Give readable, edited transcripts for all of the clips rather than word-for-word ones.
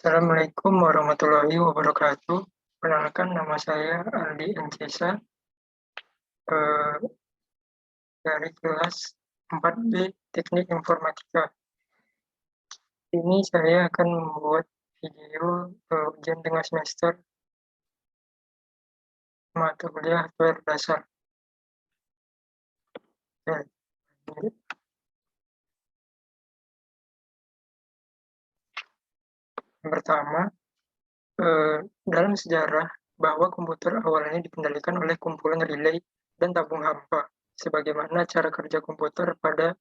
Assalamualaikum warahmatullahi wabarakatuh. Perkenalkan, nama saya Aldi Ancesa, eh, dari kelas 4B Teknik Informatika. Ini saya akan membuat video ujian tengah semester mata kuliah hardware dasar. Oke, lanjut. Yang pertama, dalam sejarah bahwa komputer awalnya dikendalikan oleh kumpulan relay dan tabung hampa, sebagaimana cara kerja komputer pada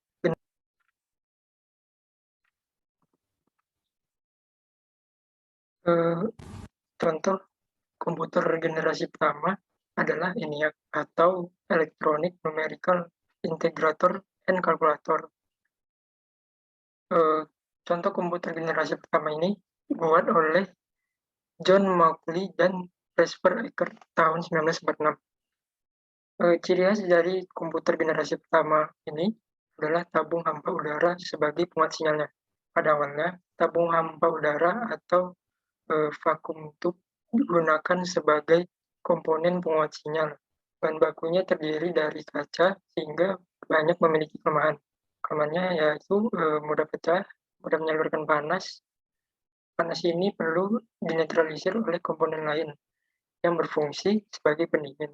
contoh komputer generasi pertama adalah ENIAC atau Electronic Numerical Integrator and Calculator. Contoh komputer generasi pertama ini dibuat oleh John Mauchly dan Presper Eckert tahun 1946. Ciri khas dari komputer generasi pertama ini adalah tabung hampa udara sebagai penguat sinyalnya. Pada awalnya, tabung hampa udara atau vakum tube digunakan sebagai komponen penguat sinyal. Bahan bakunya terdiri dari kaca sehingga banyak memiliki kelemahan. Kelemahannya yaitu mudah pecah, mudah menyalurkan panas. Panas ini perlu dinetralisir oleh komponen lain yang berfungsi sebagai pendingin.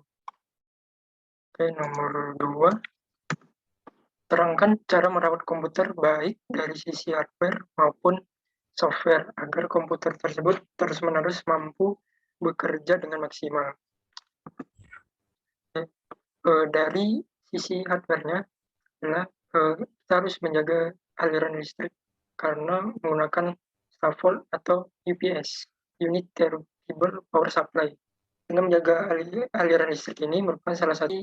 Oke, nomor 2. Terangkan cara merawat komputer baik dari sisi hardware maupun software agar komputer tersebut terus-menerus mampu bekerja dengan maksimal. Dari sisi hardware-nya adalah kita harus menjaga aliran listrik karena menggunakan staf volt atau UPS, Unit Reliable Power Supply. Dengan menjaga aliran listrik ini merupakan salah satu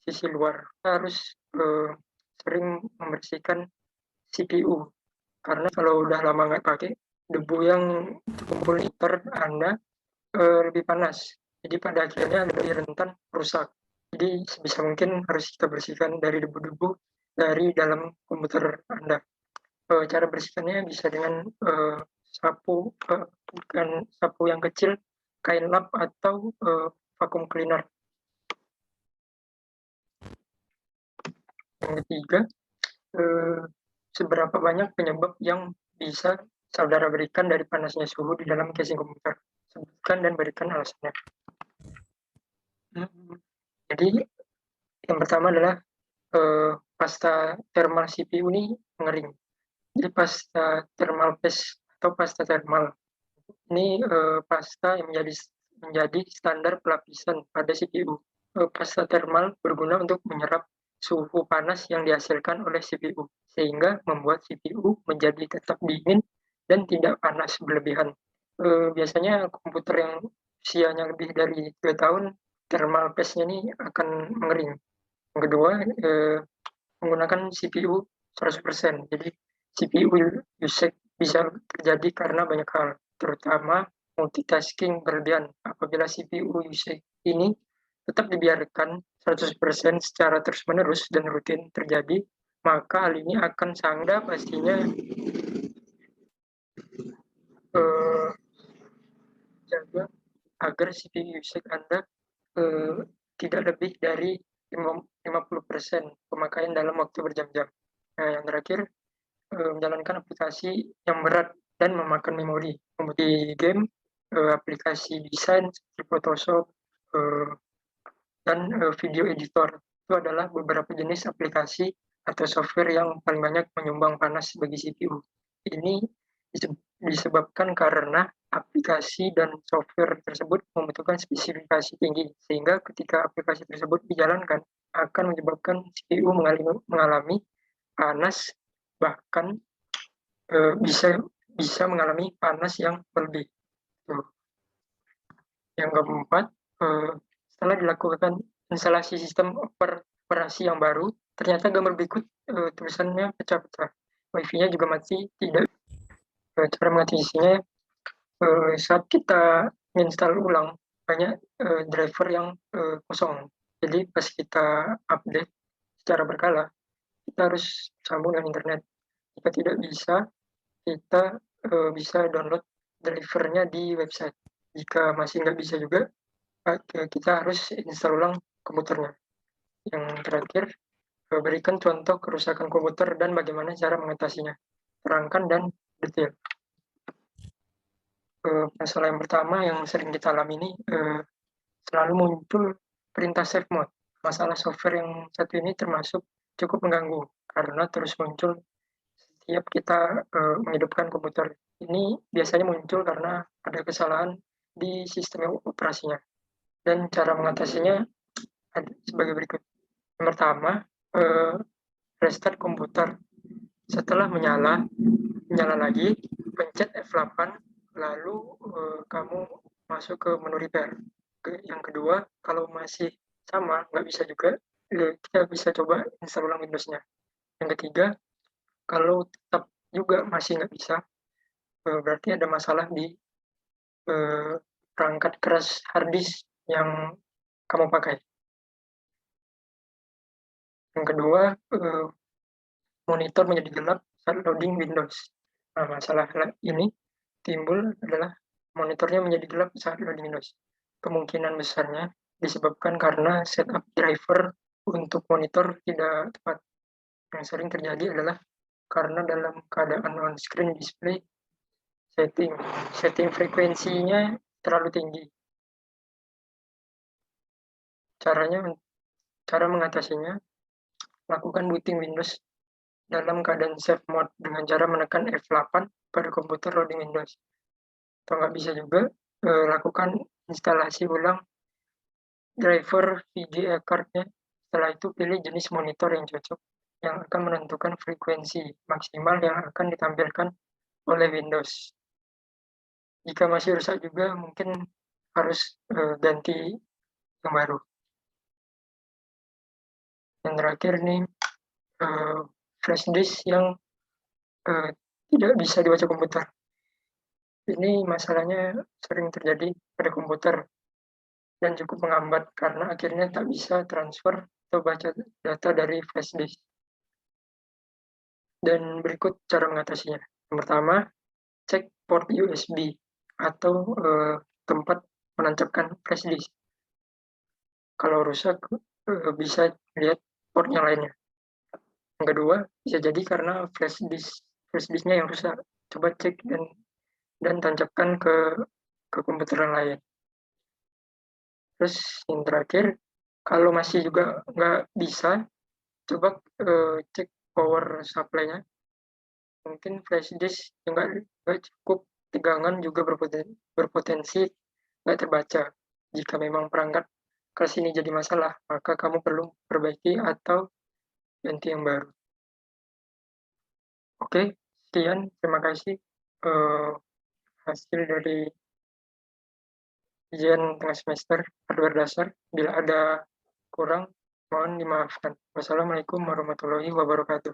sisi luar. Kita harus sering membersihkan CPU karena kalau udah lama nggak pakai, debu yang terkumpul di Anda lebih panas. Jadi pada akhirnya lebih rentan rusak. Jadi sebisa mungkin harus kita bersihkan dari debu-debu dari dalam komputer Anda. Cara bersihkannya bisa dengan sapu, bukan sapu yang kecil, kain lap atau vacuum cleaner. Yang ketiga, seberapa banyak penyebab yang bisa saudara berikan dari panasnya suhu di dalam casing komputer. Sebutkan dan berikan alasannya. Jadi yang pertama adalah pasta thermal CPU ini mengering. Jadi pasta thermal paste atau pasta thermal ini pasta yang menjadi standar pelapisan pada CPU. Pasta thermal berguna untuk menyerap suhu panas yang dihasilkan oleh CPU, sehingga membuat CPU menjadi tetap dingin dan tidak panas berlebihan. Biasanya komputer yang usianya lebih dari 2 tahun, thermal paste-nya ini akan mengering. Yang kedua, menggunakan CPU 100%. Jadi CPU usage bisa terjadi karena banyak hal, terutama multitasking berlebihan. Apabila CPU usage ini tetap dibiarkan 100% secara terus-menerus dan rutin terjadi, maka hal ini akan sangda pastinya jaga agar CPU usage Anda tidak lebih dari 50% pemakaian dalam waktu berjam-jam. Nah, yang terakhir, menjalankan aplikasi yang berat dan memakan memori, seperti game, aplikasi desain seperti Photoshop, dan video editor. Itu adalah beberapa jenis aplikasi atau software yang paling banyak menyumbang panas bagi CPU. Ini disebabkan karena aplikasi dan software tersebut membutuhkan spesifikasi tinggi, sehingga ketika aplikasi tersebut dijalankan akan menyebabkan CPU mengalami panas, bahkan bisa mengalami panas yang berlebih. Yang keempat, setelah dilakukan instalasi sistem operasi yang baru, ternyata gambar berikut tulisannya pecah-pecah. Wifi-nya juga mati, tidak. Cara mengatasinya, saat kita install ulang, banyak driver yang kosong. Jadi pas kita update secara berkala, kita harus sambung dengan internet. Jika tidak bisa, kita bisa download driver-nya di website. Jika masih nggak bisa juga, kita harus install ulang komputernya. Yang terakhir, berikan contoh kerusakan komputer dan bagaimana cara mengatasinya. Terangkan dan detail. Masalah yang pertama yang sering kita alami ini, selalu muncul perintah save mode. Masalah software yang satu ini termasuk cukup mengganggu karena terus muncul setiap kita menghidupkan komputer. Ini biasanya muncul karena ada kesalahan di sistem operasinya. Dan cara mengatasinya sebagai berikut. Yang pertama, restart komputer. Setelah menyala lagi, pencet F8, lalu kamu masuk ke menu repair. Yang kedua, kalau masih sama, nggak bisa juga, kita bisa coba install ulang Windows-nya. Yang ketiga, kalau tetap juga masih nggak bisa, berarti ada masalah di perangkat keras hard disk yang kamu pakai. Yang kedua, monitor menjadi gelap saat loading Windows. Nah, masalah ini timbul adalah monitornya menjadi gelap saat loading Windows. Kemungkinan besarnya disebabkan karena setup driver untuk monitor tidak tepat. Yang sering terjadi adalah karena dalam keadaan on-screen display setting frekuensinya terlalu tinggi. Cara mengatasinya, lakukan booting Windows dalam keadaan safe mode dengan cara menekan F8 pada komputer loading Windows. Atau nggak bisa juga, lakukan instalasi ulang driver VGA card-nya. Setelah itu pilih jenis monitor yang cocok, yang akan menentukan frekuensi maksimal yang akan ditampilkan oleh Windows. Jika masih rusak juga, mungkin harus ganti yang baru. Yang terakhir nih, flash disk yang tidak bisa dibaca komputer. Ini masalahnya sering terjadi pada komputer dan cukup menghambat karena akhirnya tak bisa transfer atau baca data dari flash disk. Dan berikut cara mengatasinya. Yang pertama, cek port USB atau tempat menancapkan flash disk. Kalau rusak, bisa lihat port yang lainnya. Yang kedua, bisa jadi karena flash disk-nya yang rusak. Coba cek dan tancapkan ke komputer yang lain. Terus yang terakhir, kalau masih juga nggak bisa, coba cek power supply-nya. Mungkin flash disk nggak cukup tegangan juga berpotensi nggak terbaca. Jika memang perangkat keras ini jadi masalah, maka kamu perlu perbaiki atau ganti yang baru. Oke, sekian. Terima kasih hasil dari ujian tengah semester hardware dasar. Bila ada kurang, mohon dimaafkan. Wassalamualaikum warahmatullahi wabarakatuh.